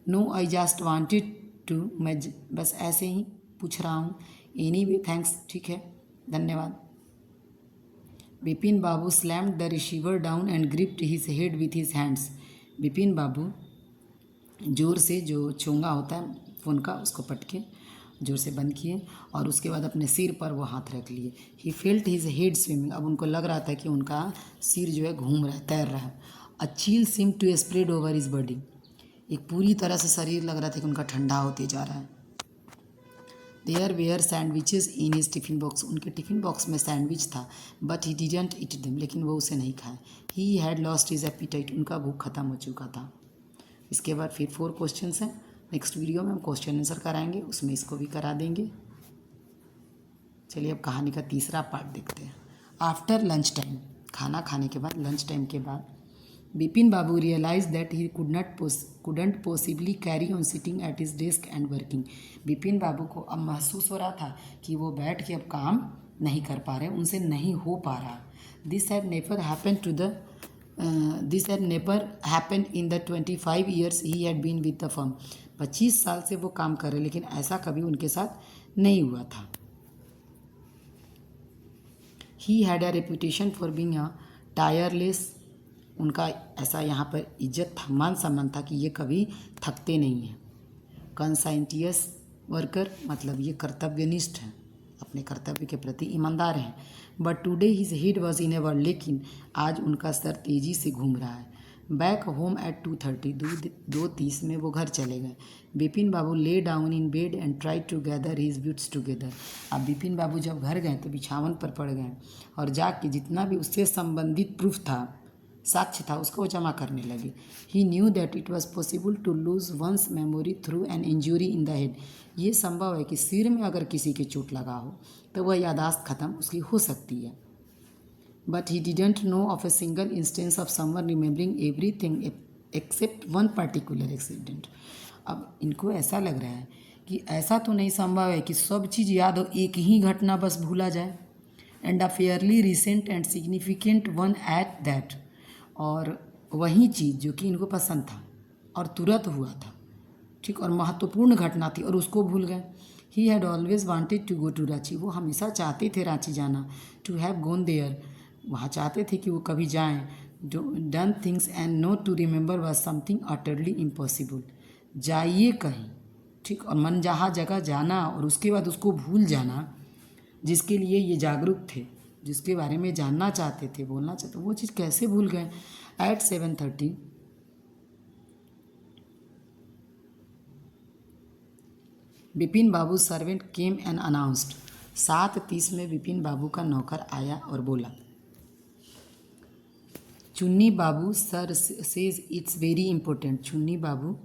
No I just wanted to, मैं बस ऐसे ही पूछ रहा हूँ। एनी वे थैंक्स, ठीक है, धन्यवाद। Bipin Babu slammed the receiver down and gripped his head with his hands. Bipin Babu जोर से, जो चोंगा होता है फ़ोन का, उसको पटके जोर से बंद किए और उसके बाद अपने सिर पर वो हाथ रख लिए। He felt his head swimming, अब उनको लग रहा था कि उनका सिर जो है घूम रहा है, तैर रहा है। A chill seem to spread over his body, एक पूरी तरह से शरीर लग रहा था कि उनका ठंडा होते जा रहा है। There were sandwiches in his tiffin box, उनके टिफ़िन बॉक्स में सैंडविच था। But he didn't eat them, लेकिन वो उसे नहीं खाए। He had lost his appetite, उनका भूख खत्म हो चुका था। इसके बाद फिर 4 क्वेश्चंस हैं। नेक्स्ट वीडियो में हम क्वेश्चन आंसर कराएंगे, उसमें इसको भी करा देंगे। चलिए अब कहानी का तीसरा पार्ट देखते हैं। आफ्टर लंच टाइम, खाना खाने के बाद, लंच टाइम के बाद, Bipin Babu realise that he couldn't possibly carry on sitting at his desk and working. Bipin Babu को अब महसूस हो रहा था कि वो बैठ के अब काम नहीं कर पा रहे, उनसे नहीं हो पा रहा। This had never happened in the 25 years he had been with the firm. 25 साल से वो काम कर रहे, लेकिन ऐसा कभी उनके साथ नहीं हुआ था। He had a reputation for being a tireless, उनका ऐसा यहाँ पर इज्जत था, मान सम्मान था कि ये कभी थकते नहीं हैं। कंसाइंटियस वर्कर, मतलब ये कर्तव्यनिष्ठ हैं, अपने कर्तव्य के प्रति ईमानदार हैं। But today his head was in ever, लेकिन आज उनका सर तेजी से घूम रहा है। बैक होम एट 2:30, 2:30 में वो घर चले गए। Bipin Babu lay down in bed and try to gather his wits together. अब बिपिन बाबू जब घर गए तो बिछावन पर पड़ गए और जाके जितना भी उससे संबंधित प्रूफ था, साक्ष्य था, उसको जमा करने लगे। He knew that it was possible to lose one's memory through an injury in the head. ये संभव है कि सिर में अगर किसी के चोट लगा हो तो वह यादाश्त खत्म उसकी हो सकती है। But he didn't know of a single instance of someone remembering everything except one particular accident. अब इनको ऐसा लग रहा है कि ऐसा तो नहीं संभव है कि सब चीज़ याद हो, एक ही घटना बस भूला जाए। And a fairly recent and significant one at that, और वही चीज़ जो कि इनको पसंद था और तुरंत हुआ था, ठीक, और महत्वपूर्ण घटना थी और उसको भूल गए। He had always wanted to go to Ranchi, वो हमेशा चाहते थे रांची जाना। टू हैव गोन देयर, वहाँ चाहते थे कि वो कभी जाएं। Done things and not to remember was something utterly impossible. जाइए कहीं, ठीक, और मन जहाँ जगह जाना और उसके बाद उसको भूल जाना, जिसके लिए ये जागरूक थे, जिसके बारे में जानना चाहते थे, बोलना चाहते, वो चीज़ कैसे भूल गए। At 7:30 Bipin Babu servant came and announced. 7:30 में बिपिन बाबू का नौकर आया और बोला, Chunni Babu sir says it's very important. Chunni Babu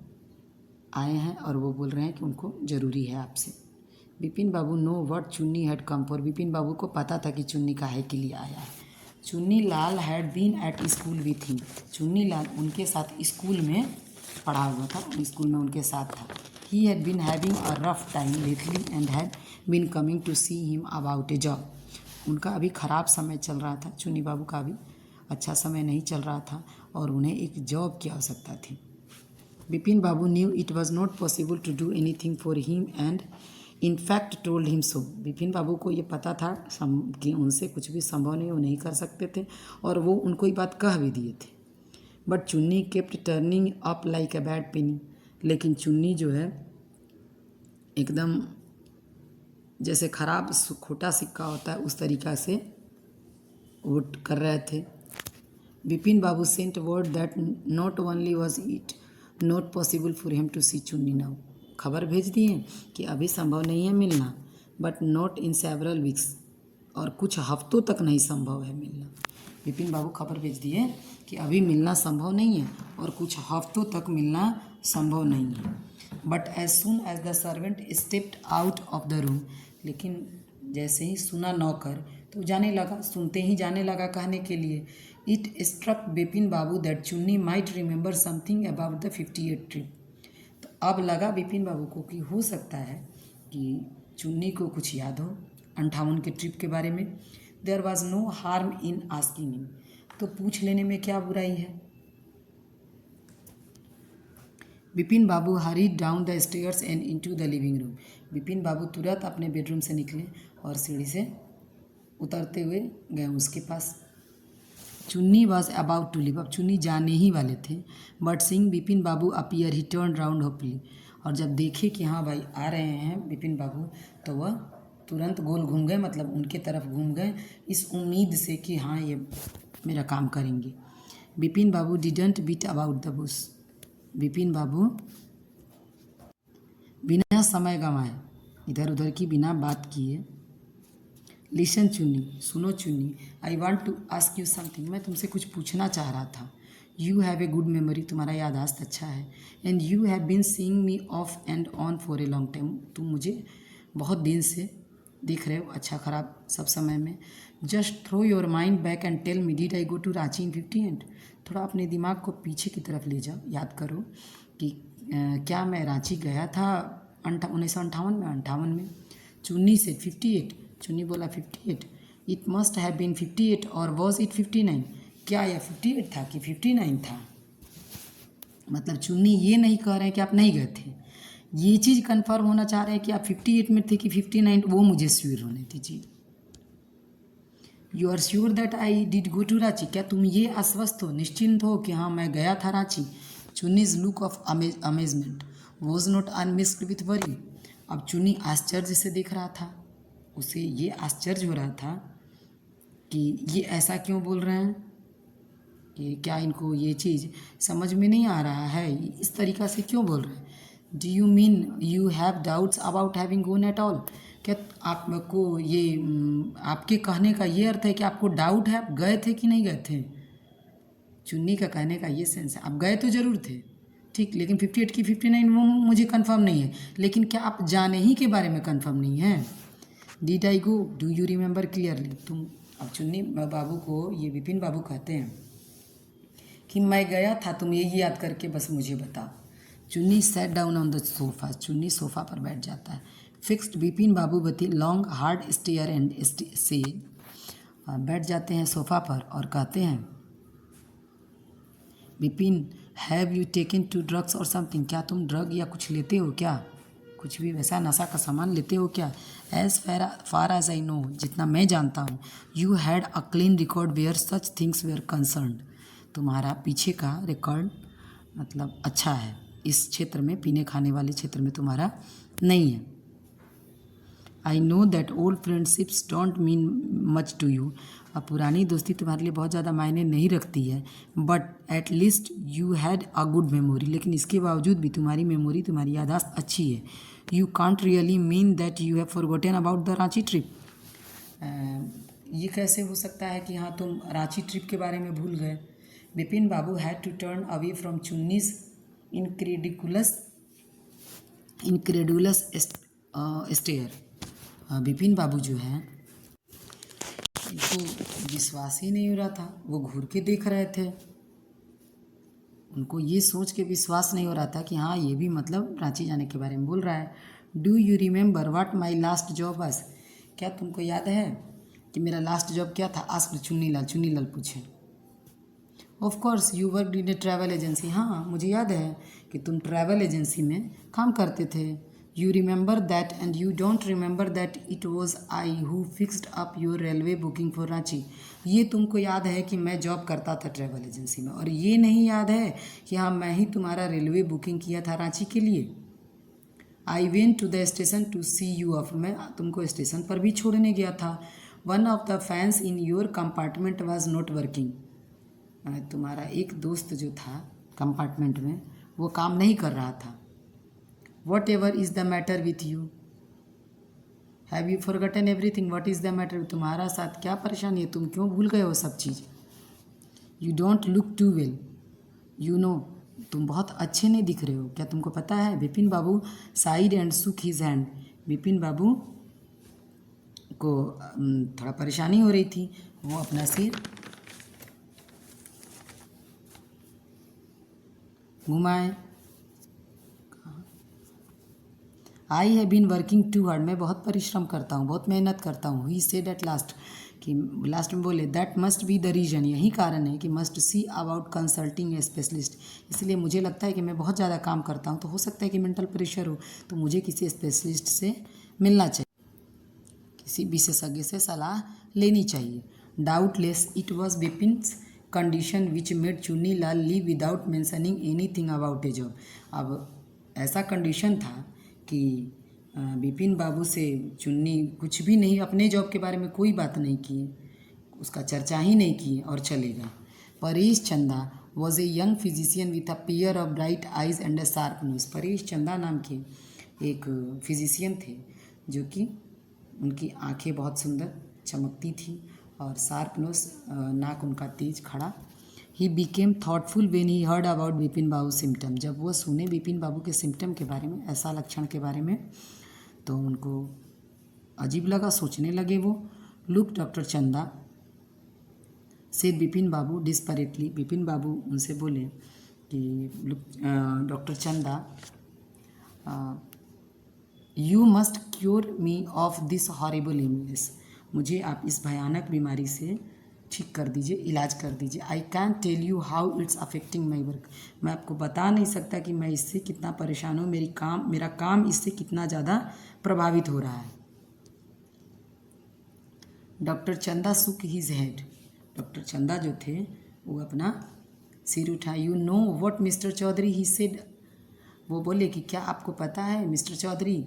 आए हैं और वो बोल रहे हैं कि उनको ज़रूरी है आपसे। बिपिन बाबू नो व्हाट चुन्नी had come for, Bipin Babu को पता था कि चुन्नी काहे के लिए आया है। Chunni Lal had been at school with him, Chunni Lal उनके साथ स्कूल में पढ़ा हुआ था, स्कूल में उनके साथ था। He had been having a rough time lately and had been coming to see him about a job. उनका अभी ख़राब समय चल रहा था, चुन्नी बाबू का भी अच्छा समय नहीं चल रहा था और उन्हें एक जॉब की आवश्यकता थी। Bipin Babu knew it was not possible to do anything for him and in fact told him so. Bipin Babu को ये पता था कि उनसे कुछ भी संभव नहीं, वो नहीं कर सकते थे और वो उनको ये बात कह भी दिए थे। But Chunni kept turning up like a bad penny, लेकिन चुन्नी जो है एकदम जैसे खराब खोटा सिक्का होता है उस तरीक़ा से वो कर रहे थे। Bipin Babu sent word that not only was it not possible for him to see Chunni now, खबर भेज दिए कि अभी संभव नहीं है मिलना, but not in several weeks, और कुछ हफ्तों तक नहीं संभव है मिलना। बिपिन बाबू खबर भेज दिए कि अभी मिलना संभव नहीं है और कुछ हफ्तों तक मिलना संभव नहीं है। But as soon as the servant stepped out of the room, लेकिन जैसे ही सुना नौकर तो जाने लगा, सुनते ही जाने लगा कहने के लिए। It struck Bipin Babu that Chunni might remember something about the 58 trip. तो अब लगा बिपिन बाबू को कि हो सकता है कि चुन्नी को कुछ याद हो 58 के ट्रिप के बारे में। There was no harm in asking him, तो पूछ लेने में क्या बुराई है। Bipin Babu hurried down the stairs and into the living room. Bipin Babu तुरंत अपने बेडरूम से निकले और सीढ़ी से उतरते हुए गए उसके पास। चुन्नी वॉज अबाउट टू लिव, अब चुन्नी जाने ही वाले थे। But Singh Bipin Babu appear he turn round होपली, और जब देखे कि हाँ भाई आ रहे हैं बिपिन बाबू, तो वह तुरंत गोल घूम गए, मतलब उनके तरफ घूम गए, इस उम्मीद से कि हाँ ये मेरा काम करेंगे। Bipin Babu didn't beat about the bush, Bipin Babu बिना समय गंवाए, इधर उधर की बिना बात किए। लिसन चुन्नी, सुनो Chunni, I want to ask you something, मैं तुमसे कुछ पूछना चाह रहा था। You have a good memory, तुम्हारा याददाश्त अच्छा है। And you have been seeing me off and on for a long time, तुम मुझे बहुत दिन से दिख रहे हो, अच्छा ख़राब सब समय में। Just throw your mind back and tell me, did I go to Ranchi in 58? थोड़ा अपने दिमाग को पीछे की तरफ ले जाओ, याद करो कि क्या मैं रांची गया था 1958 में, 58 में। चुन्नी से 58, चुन्नी बोला 58, इट मस्ट हैव बीन 58 और वॉज इट 59? क्या यह 58 था कि 59 था? मतलब चुन्नी ये नहीं कह रहे हैं कि आप नहीं गए थे, ये चीज़ कंफर्म होना चाह रहे हैं कि आप 58 में थे कि 59, वो मुझे श्योर होने दीजिए। You are sure that I did go to Ranchi, क्या तुम ये आश्वस्त हो, निश्चिंत हो कि हाँ मैं गया था Ranchi? Chunni's look of amazement was not unmixed with worry, अब चुन्नी आश्चर्य से देख रहा था, उसे ये आश्चर्य हो रहा था कि ये ऐसा क्यों बोल रहे हैं, कि क्या इनको ये चीज़ समझ में नहीं आ रहा है, इस तरीक़ा से क्यों बोल रहे हैं। Do you mean you have doubts about having gone at all, क्या आपको ये आपके कहने का ये अर्थ है कि आपको डाउट है आप गए थे कि नहीं गए थे? चुन्नी का कहने का ये सेंस है, आप गए तो ज़रूर थे, ठीक, लेकिन 58 की 59 वो मुझे कंफर्म नहीं है, लेकिन क्या आप जाने ही के बारे में कंफर्म नहीं है? Did I go, do you remember clearly, तुम, अब चुन्नी बाबू को ये बिपिन बाबू कहते हैं कि मैं गया था, तुम यही याद करके बस मुझे बताओ। चुन्नी set down on the sofa, चुन्नी सोफ़ा पर बैठ जाता है। फिक्स्ड बिपिन बाबू बती लॉन्ग हार्ड स्टेयर एंड से, बैठ जाते हैं सोफ़ा पर और कहते हैं, Bipin have you taken to drugs और समथिंग, क्या तुम ड्रग या कुछ लेते हो क्या, कुछ भी वैसा नशा का सामान लेते हो क्या? As far as I know, जितना मैं जानता हूँ, you had a clean record where such things were concerned, तुम्हारा पीछे का रिकॉर्ड मतलब अच्छा है, इस क्षेत्र में पीने खाने वाले क्षेत्र में तुम्हारा नहीं है। I know that old friendships don't mean much to you, अब पुरानी दोस्ती तुम्हारे लिए बहुत ज़्यादा मायने नहीं रखती है, but at least you had a good memory, लेकिन इसके बावजूद भी तुम्हारी मेमोरी, तुम्हारी याददाश्त अच्छी है। You can't really mean that you have forgotten about the Ranchi trip, ये कैसे हो सकता है कि हाँ तुम रांची ट्रिप के बारे में भूल गए। Bipin Babu had to turn away from Chunni's incredulous stare, Bipin Babu जो हैं इनको विश्वास ही नहीं हो रहा था, वो घूर के देख रहे थे, उनको ये सोच के विश्वास नहीं हो रहा था कि हाँ ये भी मतलब रांची जाने के बारे में बोल रहा है। Do you remember what my last job was, क्या तुमको याद है कि मेरा लास्ट जॉब क्या था? आस्क्ड चुन्नीलाल पूछे। Of course you worked in A travel agency, हाँ मुझे याद है कि तुम ट्रैवल एजेंसी में काम करते थे। You remember that and you don't remember that it was I who fixed up your railway booking for Ranchi, ये तुमको याद है कि मैं जॉब करता था ट्रैवल एजेंसी में, और ये नहीं याद है कि हाँ मैं ही तुम्हारा रेलवे बुकिंग किया था रांची के लिए। I went to the station to see you off, मैं तुमको स्टेशन पर भी छोड़ने गया था। One of the fans in your compartment was not working, तुम्हारा एक दोस्त जो था कंपार्टमेंट में वो काम नहीं कर रहा था। What ever is the matter with you, have you forgotten everything, what is the matter, तुम्हारा साथ क्या परेशानी है, तुम क्यों भूल गए हो सब चीज़। You don't look too well, you know तुम बहुत अच्छे नहीं दिख रहे हो, क्या तुमको पता है? विपिन बाबू साइड एंड सुक हिज हैंड। विपिन बाबू को थोड़ा परेशानी हो रही थी, वो अपना सिर घुमाए। I have been working too hard, मैं बहुत परिश्रम करता हूँ, बहुत मेहनत करता हूँ। ही सेड एट लास्ट, कि लास्ट में बोले that must be the reason, यही कारण है कि must see about consulting a specialist. इसलिए मुझे लगता है कि मैं बहुत ज़्यादा काम करता हूँ, तो हो सकता है कि मेंटल प्रेशर हो, तो मुझे किसी स्पेशलिस्ट से मिलना चाहिए, किसी विशेषज्ञ से सलाह लेनी चाहिए। Doubtless it was Bipin's condition which made Chunni Lal leave without mentioning anything about a job. अब ऐसा कंडीशन था कि बिपिन बाबू से चुन्नी कुछ भी नहीं, अपने जॉब के बारे में कोई बात नहीं की, उसका चर्चा ही नहीं की और चले गए। Paresh Chanda was a young physician with a pair of bright eyes and a sharp nose. Paresh Chanda नाम के एक फिजिशियन थे जो कि उनकी आंखें बहुत सुंदर चमकती थी और शार्प नोज, नाक उनका तेज खड़ा। He became thoughtful when he heard about Bipin Babu symptom, जब वो सुने बिपिन बाबू के सिम्टम के बारे में, ऐसा लक्षण के बारे में, तो उनको अजीब लगा, सोचने लगे वो। लुक डॉक्टर चंदा से बिपिन बाबू डिस्परेटली, बिपिन बाबू उनसे बोले कि डॉक्टर चंदा, you must cure me of this horrible illness, मुझे आप इस भयानक बीमारी से ठीक कर दीजिए, इलाज कर दीजिए। I can tell you how it's affecting my work, मैं आपको बता नहीं सकता कि मैं इससे कितना परेशान हूँ, मेरा काम इससे कितना ज़्यादा प्रभावित हो रहा है। डॉक्टर चंदा सुक हिज हेड, डॉक्टर चंदा जो थे वो अपना सिर उठाए। You know what mister Chowdhury, he said, वो बोले कि क्या आपको पता है mister Chowdhury,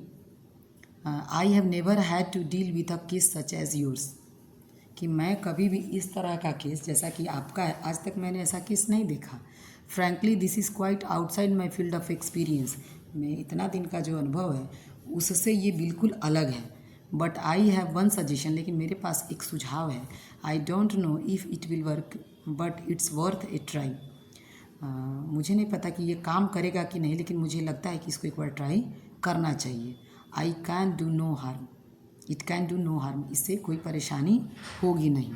I have never had to deal with a case such as yours, कि मैं कभी भी इस तरह का केस जैसा कि आपका है, आज तक मैंने ऐसा केस नहीं देखा। Frankly this is quite outside my field of experience, मैं इतना दिन का जो अनुभव है उससे ये बिल्कुल अलग है। But I have one suggestion, लेकिन मेरे पास एक सुझाव है। I don't know if it will work but it's worth A try, मुझे नहीं पता कि ये काम करेगा कि नहीं, लेकिन मुझे लगता है कि इसको एक बार ट्राई करना चाहिए। I can do no harm, it can do no harm, इससे कोई परेशानी होगी नहीं।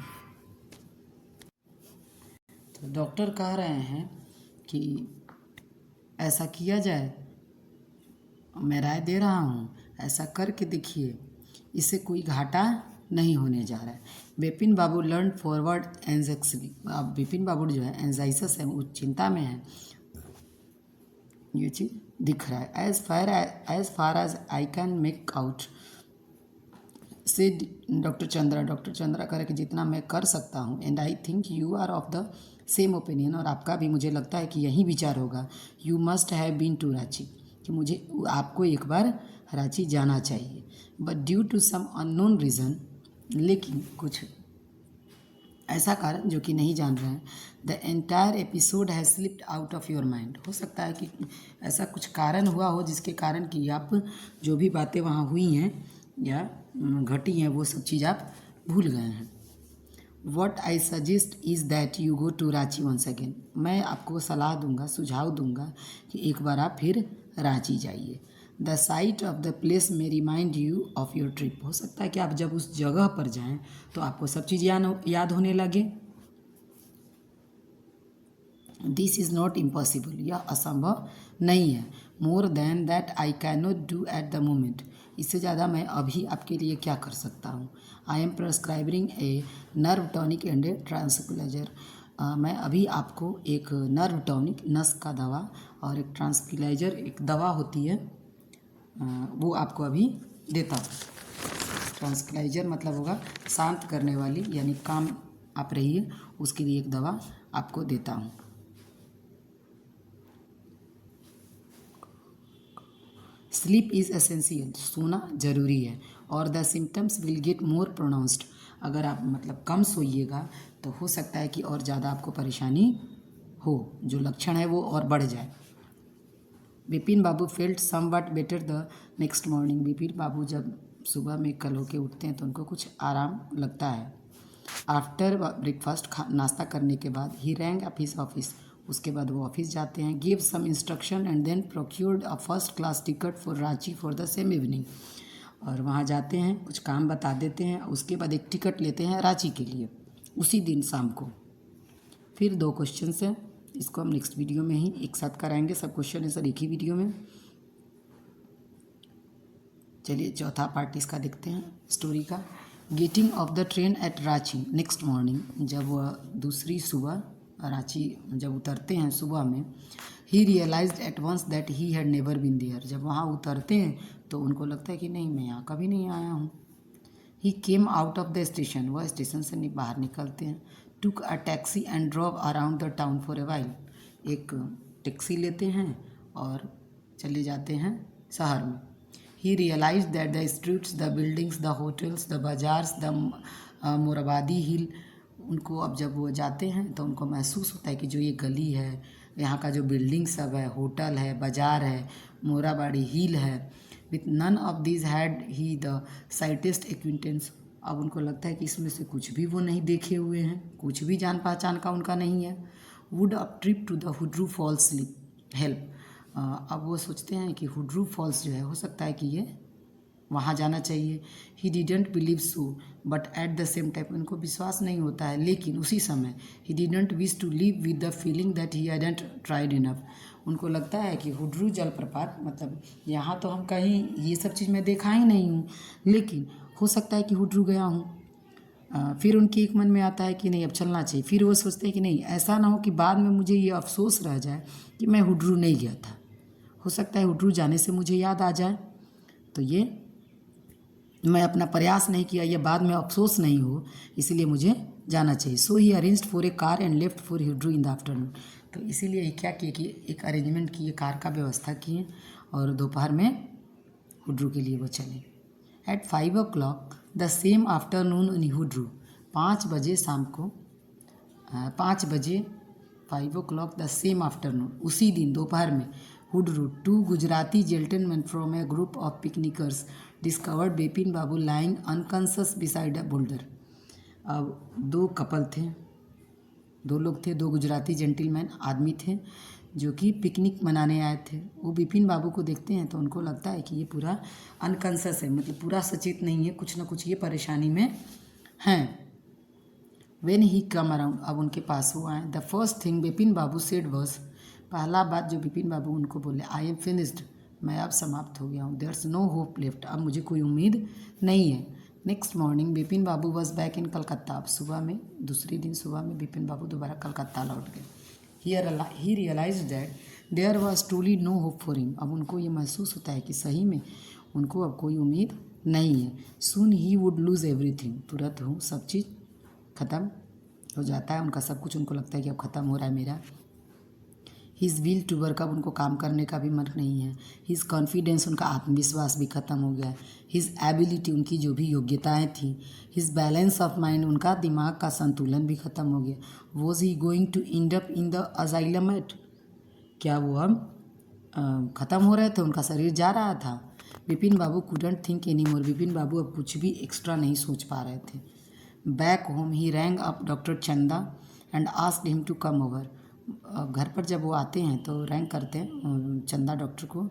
तो डॉक्टर कह रहे हैं कि ऐसा किया जाए, मैं राय दे रहा हूँ, ऐसा करके देखिए, इससे कोई घाटा नहीं होने जा रहा है। बिपिन बाबू लर्न फॉरवर्ड एंजाइटी, अब बिपिन बाबू जो है एंजाइसस है, वो चिंता में है, ये चीज़ दिख रहा है। As far as I can make out said doctor Chandra करे कि जितना मैं कर सकता हूँ, and I think you are of the same opinion, और आपका भी मुझे लगता है कि यही विचार होगा। You must have been to Ranchi, कि मुझे आपको एक बार रांची जाना चाहिए। But due to some unknown reason, लेकिन कुछ ऐसा कारण जो कि नहीं जान रहे हैं, the entire episode has slipped out of your mind, हो सकता है कि ऐसा कुछ कारण हुआ हो जिसके कारण कि आप जो भी बातें वहाँ हुई हैं या घटी हैं वो सब चीज़ आप भूल गए हैं। What I suggest is that you go to Ranchi once again, मैं आपको सलाह दूंगा, सुझाव दूंगा कि एक बार आप फिर रांची जाइए। The sight of the place may remind you of your trip, हो सकता है कि आप जब उस जगह पर जाएं तो आपको सब चीज़ याद होने लगे। दिस इज़ नॉट इम्पॉसिबल, यह असंभव नहीं है। More than that I can not do at the moment, इससे ज़्यादा मैं अभी आपके लिए क्या कर सकता हूँ। I am prescribing a nerve tonic and a tranquilliser, मैं अभी आपको एक नर्व टॉनिक, नस का दवा, और एक ट्रांसक्विलाइजर, एक दवा होती है, वो आपको अभी देता हूँ। ट्रांसक्विलाइजर मतलब होगा शांत करने वाली, यानी काम आप रहिए, उसके लिए एक दवा आपको देता हूँ। स्लीप इज़ एसेंशियल, सोना ज़रूरी है, और the symptoms will get more pronounced, अगर आप मतलब कम सोइएगा तो हो सकता है कि और ज़्यादा आपको परेशानी हो, जो लक्षण है वो और बढ़ जाए। Bipin Babu felt somewhat better the next morning, Bipin Babu जब सुबह में कल होके उठते हैं तो उनको कुछ आराम लगता है। आफ्टर ब्रेकफास्ट, नाश्ता करने के बाद, he rang up his office, उसके बाद वो ऑफिस जाते हैं, give some instruction and then procured a first class ticket for Ranchi for the same evening. और वहाँ जाते हैं, कुछ काम बता देते हैं, उसके बाद एक टिकट लेते हैं रांची के लिए उसी दिन शाम को। फिर 2 क्वेश्चन हैं, इसको हम नेक्स्ट वीडियो में ही एक साथ कराएंगे, सब क्वेश्चन है सर एक ही वीडियो में। चलिए चौथा पार्ट इसका देखते हैं स्टोरी का। Getting off the train at Ranchi next morning, जब वह दूसरी सुबह रांची जब उतरते हैं सुबह में, he realised at once that he had never been there. जब वहाँ उतरते हैं तो उनको लगता है कि नहीं, मैं यहाँ कभी नहीं आया हूँ। He came out of the station, वह स्टेशन से बाहर निकलते हैं। Took a taxi and drove around the town for a while, एक टैक्सी लेते हैं और चले जाते हैं शहर में। He realise that the streets, the buildings, the hotels, the bazaars, the Morabadi hill, उनको अब जब वो जाते हैं तो उनको महसूस होता है कि जो ये गली है, यहाँ का जो बिल्डिंग सब है, होटल है, बाज़ार है, मोराबाड़ी हिल है, with none of these had he the slightest acquaintance. अब उनको लगता है कि इसमें से कुछ भी वो नहीं देखे हुए हैं, कुछ भी जान पहचान का उनका नहीं है। Would a trip to the Hundru falls help, अब वो सोचते हैं कि हुड्रू फॉल्स जो है, हो सकता है कि ये वहाँ जाना चाहिए। He didn't believe so but at the same time, उनको विश्वास नहीं होता है, लेकिन उसी समय he didn't wish to live with the feeling that he hadn't tried enough. उनको लगता है कि हुड्रू जलप्रपात, मतलब यहाँ तो हम कहीं ये सब चीज़ मैं देखा ही नहीं हूँ, लेकिन हो सकता है कि हुड्रू गया हूँ। फिर उनके एक मन में आता है कि नहीं अब चलना चाहिए। फिर वो सोचते हैं कि नहीं, ऐसा ना हो कि बाद में मुझे ये अफसोस रह जाए कि मैं हुड्रू नहीं गया था। हो सकता है हुड्रू जाने से मुझे याद आ जाए, तो ये मैं अपना प्रयास नहीं किया, ये बाद में अफसोस नहीं हो, इसलिए मुझे जाना चाहिए। So he arranged for a car and left for Hundru in the afternoon. तो इसीलिए ये क्या किए कि एक अरेंजमेंट किए, कार का व्यवस्था किए और दोपहर में हुड्रू के लिए वो चले। At 5 o'clock the same afternoon in Hundru, 5 बजे शाम को, 5 बजे 5 o'clock द सेम आफ्टरनून, उसी दिन दोपहर में Hundru, 2 Gujarati gentleman from a group of picnickers discovered Bipin Babu lying unconscious beside a boulder. अब 2 कपल थे, 2 लोग थे, 2 गुजराती जेंटलमैन आदमी थे जो कि पिकनिक मनाने आए थे। वो बिपिन बाबू को देखते हैं तो उनको लगता है कि ये पूरा अनकॉन्शियस है, मतलब पूरा सचेत नहीं है, कुछ ना कुछ ये परेशानी में हैं। वेन ही कम अराउंड, अब उनके पास वो आए। The first thing Bipin Babu said was, पहला बात जो बिपिन बाबू उनको बोले, आई एम फिनिश्ड, मैं अब समाप्त हो गया हूँ। देयर्स नो होप लेफ्ट, अब मुझे कोई उम्मीद नहीं है। Next morning Bipin Babu was back in Calcutta, अब सुबह में, दूसरे दिन सुबह में बिपिन बाबू दोबारा कलकत्ता लौट गए। He realise that there was truly no hope for him, अब उनको ये महसूस होता है कि सही में उनको अब कोई उम्मीद नहीं है। सून ही वुड लूज़ एवरीथिंग, तुरंत हो सब चीज़ ख़त्म हो जाता है उनका, सब कुछ उनको लगता है कि अब ख़त्म हो रहा है मेरा। हिज विल टू वर्क, अब उनको काम करने का भी मन नहीं है। हिज कॉन्फिडेंस, उनका आत्मविश्वास भी खत्म हो गया है। हिज एबिलिटी, उनकी जो भी योग्यताएं थी। हिज बैलेंस ऑफ माइंड, उनका दिमाग का संतुलन भी खत्म हो गया। Was he going to end up in the asylum at, क्या वो अब ख़त्म हो रहे थे, उनका शरीर जा रहा था। Bipin Babu couldn't think any more, Bipin Babu अब कुछ भी एक्स्ट्रा नहीं सोच पा रहे थे। Back home he rang up doctor Chanda and asked him to come over, घर पर जब वो आते हैं तो रैंक करते हैं, चंदा डॉक्टर को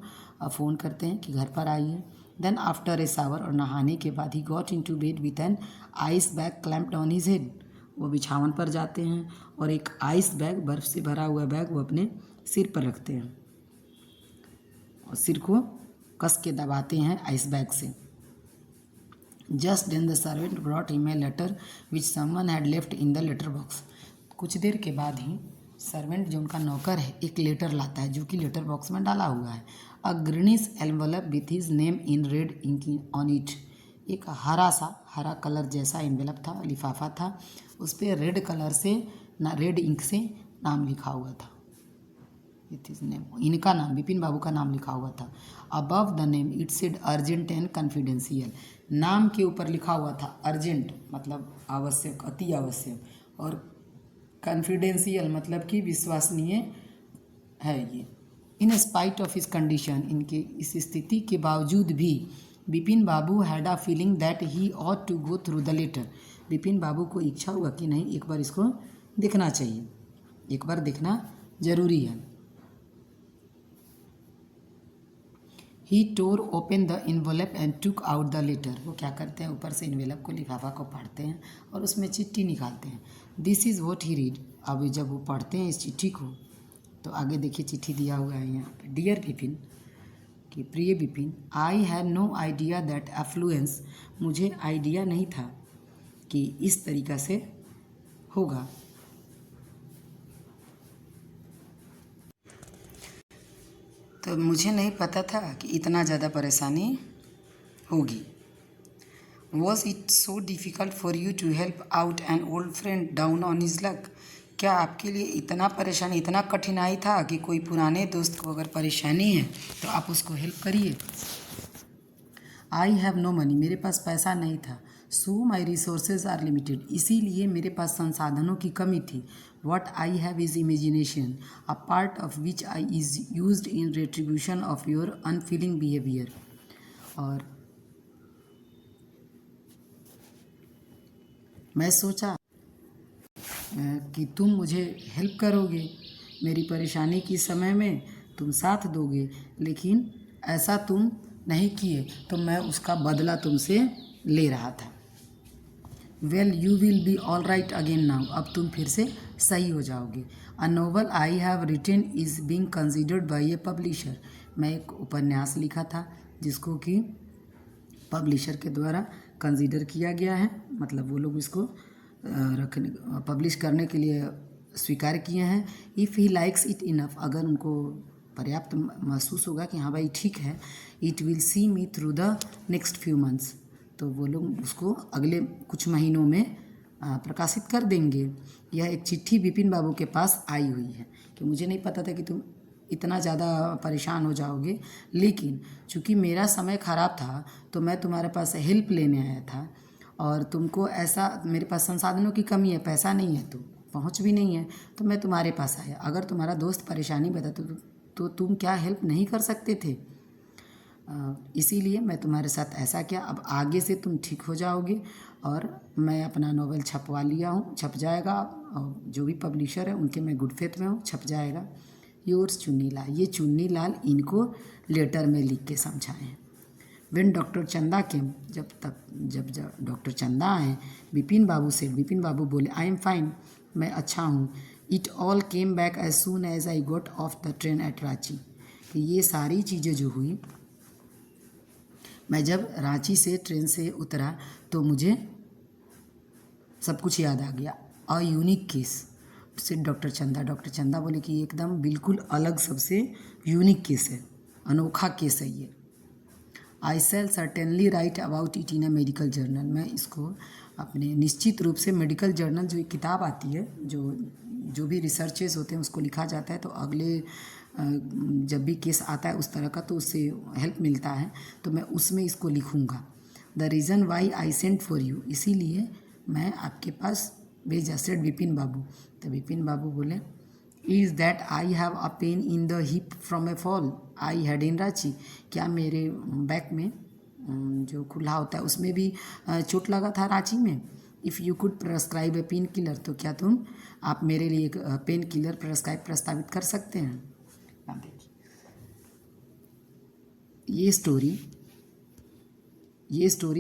फ़ोन करते हैं कि घर पर आइए। देन आफ्टर ए शावर, और नहाने के बाद he got into bed with an ice bag clamped on his head, वो बिछावन पर जाते हैं और एक आइस बैग, बर्फ़ से भरा हुआ बैग वो अपने सिर पर रखते हैं और सिर को कस के दबाते हैं आइस बैग से। Just then the servant brought him a letter which someone had left in the letter box, कुछ देर के बाद ही सर्वेंट जो उनका नौकर है एक लेटर लाता है जो कि लेटर बॉक्स में डाला हुआ है। A greenish envelope with his name in red ink on it, एक हरा कलर जैसा एनवेलप था, लिफाफा था, उस पर रेड कलर से रेड इंक से नाम लिखा हुआ था। विथ हिज नेम, इनका नाम, बिपिन बाबू का नाम लिखा हुआ था। Above the name it said urgent and confidential, नाम के ऊपर लिखा हुआ था अर्जेंट मतलब आवश्यक, अति आवश्यक, और कॉन्फिडेंशियल मतलब कि विश्वसनीय है ये। In spite of his condition, इनके इस स्थिति के बावजूद भी Bipin Babu had a feeling that he ought to go through the letter, Bipin Babu को इच्छा हुआ कि नहीं एक बार इसको देखना चाहिए, एक बार देखना जरूरी है। He tore open the envelope and took out the letter. वो क्या करते हैं, ऊपर से इन्वेलप को, लिफाफा को फाड़ते हैं और उसमें चिट्ठी निकालते हैं। This is what he read. अब जब वो पढ़ते हैं इस चिट्ठी को तो आगे देखिए चिट्ठी दिया हुआ है यहाँ पे। डियर विपिन, कि प्रिय Vipin, I have no idea that affluence, मुझे आइडिया नहीं था कि इस तरीक़ा से होगा। तो मुझे नहीं पता था कि इतना ज़्यादा परेशानी होगी। Was it so difficult for you to help out an old friend down on his luck. क्या आपके लिए इतना परेशानी, इतना कठिनाई था कि कोई पुराने दोस्त को अगर परेशानी है तो आप उसको हेल्प करिए। आई हैव नो मनी, मेरे पास पैसा नहीं था। सो माई रिसोर्सेज आर लिमिटेड, इसीलिए मेरे पास संसाधनों की कमी थी। What I have is imagination, a part of which I is used in retribution of your unfailing behaviour. और मैं सोचा कि तुम मुझे हेल्प करोगे, मेरी परेशानी की समय में तुम साथ दोगे, लेकिन ऐसा तुम नहीं किए तो मैं उसका बदला तुमसे ले रहा था। Well you will be all right again now, अब तुम फिर से सही हो जाओगे। A novel I have written is being considered by a publisher, मैं एक उपन्यास लिखा था जिसको कि पब्लिशर के द्वारा कंसिडर किया गया है, मतलब वो लोग इसको रखने, पब्लिश करने के लिए स्वीकार किए हैं। If he likes it enough, अगर उनको पर्याप्त महसूस होगा कि हाँ भाई ठीक है, it will see me through the next few months, तो वो लोग उसको अगले कुछ महीनों में प्रकाशित कर देंगे। यह एक चिट्ठी विपिन बाबू के पास आई हुई है कि मुझे नहीं पता था कि तुम इतना ज़्यादा परेशान हो जाओगे, लेकिन चूँकि मेरा समय ख़राब था तो मैं तुम्हारे पास हेल्प लेने आया था और तुमको ऐसा, मेरे पास संसाधनों की कमी है, पैसा नहीं है, तो पहुंच भी नहीं है, तो मैं तुम्हारे पास आया। अगर तुम्हारा दोस्त परेशानी बताता तो तुम क्या हेल्प नहीं कर सकते थे? इसीलिए मैं तुम्हारे साथ ऐसा किया। अब आगे से तुम ठीक हो जाओगे और मैं अपना नोवेल छपवा लिया हूँ, छप जाएगा, और जो भी पब्लिशर है उनके मैं गुड फेथ में हूँ, छप जाएगा। योर्स चुन्नी लाल, ये चुन्नी लाल इनको लेटर में लिख के समझाए हैं। वेन डॉक्टर चंदा के, जब डॉक्टर चंदा आए, विपिन बाबू से, विपिन बाबू बोले आई एम फाइन, मैं अच्छा हूँ। It all came back as soon as I got off the train at Ranchi, कि ये सारी चीज़ें जो हुई, मैं जब रांची से ट्रेन से उतरा तो मुझे सब कुछ याद आ गया। अ यूनिक केस से डॉक्टर चंदा बोले कि एकदम बिल्कुल अलग, सबसे यूनिक केस है, अनोखा केस है ये। I shall certainly write about it in a medical journal, मैं इसको अपने निश्चित रूप से मेडिकल जर्नल, जो एक किताब आती है जो भी रिसर्चेस होते हैं उसको लिखा जाता है, तो अगले जब भी केस आता है उस तरह का तो उससे हेल्प मिलता है, तो मैं उसमें इसको लिखूँगा। The reason why I sent for you, इसीलिए मैं आपके पास भेजा, सेड विपिन बाबू। तो विपिन बाबू बोले is that I have a pain in the hip from A fall I had in Ranchi, क्या मेरे बैक में जो खुला होता है उसमें भी चोट लगा था रांची में। If you could prescribe A pain killer, तो क्या आप मेरे लिए एक पेन किलर प्रस्तावित कर सकते हैं। ये स्टोरी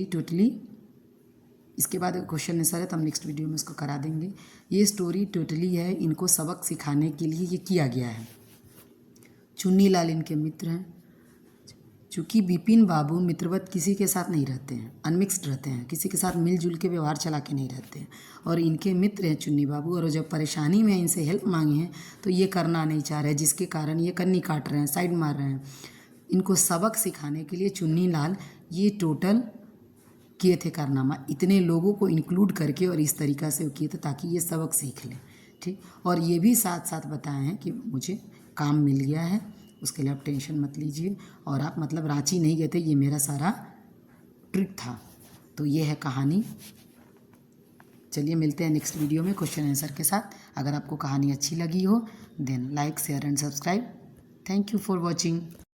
टोटली, इसके बाद क्वेश्चन आंसर है तो हम नेक्स्ट वीडियो में इसको करा देंगे। ये स्टोरी टोटली है, इनको सबक सिखाने के लिए ये किया गया है। चुन्नी लाल इनके मित्र हैं। चूँकि विपिन बाबू मित्रवत किसी के साथ नहीं रहते हैं, अनमिक्स्ड रहते हैं, किसी के साथ मिलजुल के व्यवहार चला के नहीं रहते हैं, और इनके मित्र हैं चुन्नी बाबू, और जब परेशानी में इनसे हेल्प मांगी है तो ये करना नहीं चाह रहे, जिसके कारण ये कन्नी काट रहे हैं, साइड मार रहे हैं। इनको सबक सिखाने के लिए चुन्नी लाल ये टोटल किए थे कारनामा, इतने लोगों को इंक्लूड करके और इस तरीक़ा से किए थे ताकि ये सबक सीख लें, ठीक। और ये भी साथ साथ बताए हैं कि मुझे काम मिल गया है, उसके लिए आप टेंशन मत लीजिए, और आप मतलब रांची नहीं गए थे, ये मेरा सारा ट्रिक था। तो ये है कहानी। चलिए मिलते हैं नेक्स्ट वीडियो में क्वेश्चन आंसर के साथ। अगर आपको कहानी अच्छी लगी हो then like share and subscribe. Thank you for watching.